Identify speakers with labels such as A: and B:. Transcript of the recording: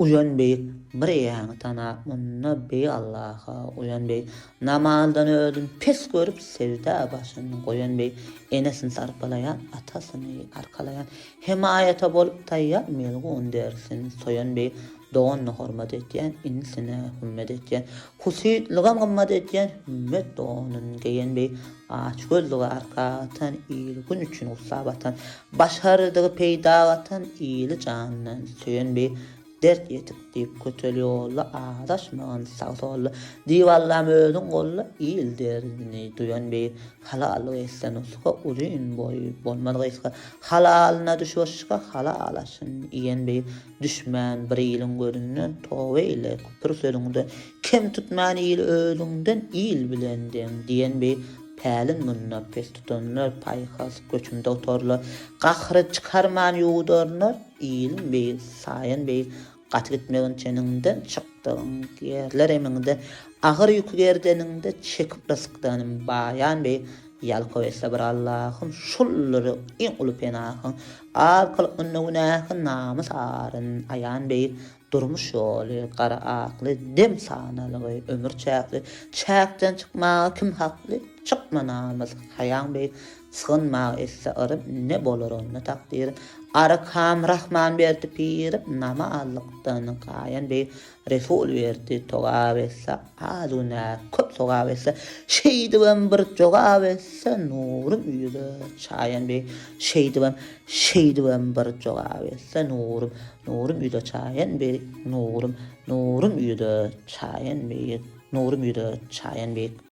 A: uyan bey bir ýaňy tanapmyna bey Allah'a uyan bey namazdan ödüm pes görüp sevda başyny goýan bey enesini sarpalayan atasyny arkalayan himayata bolup taýýar melgu dersin soyan bey doğanny hormat etýän inisine hürmet etýän husytlygam gymmat etýän hümmet doğanyn geýen bey aç gözlügi arkatan ýyl gün üçin usabatan başardygy peýda gatan ýyly janyny söýen bey dert yetip diýip kötelýolla adaşmagan sağsolla diýwallam özüň golla ýyl derdini duýan bey halal eslen uska uzun boy bolmadygy eska halalyna düşüşkä halalaşyn iýen bey düşmän bir ýylyň göründen towa ile küpür sözüňde kim tutman ýyl özüňden ýyl bilenden diýen bey Pälin munna pes tutanlar paýhas göçünde otorlar gahry çykarman ýuwdarlar ýylim bey saýan bey gaty gitmegin çeninden çykdyň ýerler eminde agyr ýükü gerdeninde çekip rızykdanym bayan bey ýalka wesle bir Allahym şullary iň uly penahyň arkalyk günahyn namys aryn ayan bey durmuş ýoly gara akly dem sanalygy ömür çäkli çäkden çykmagy kim hakly çykma namys haýan bey sığınma esse arıp ne bolar onna takdir Arakam Rahman berdi pir nama allıktan kayan bey Resul verdi toga vessa azuna köp soga vessa şeýdibem bir joga vessa nurum ýüze çayan bey şeýdibem bir joga vessa nurum ýüze çayan bey nurum ýüze çayan bey nurum ýüze çayan bey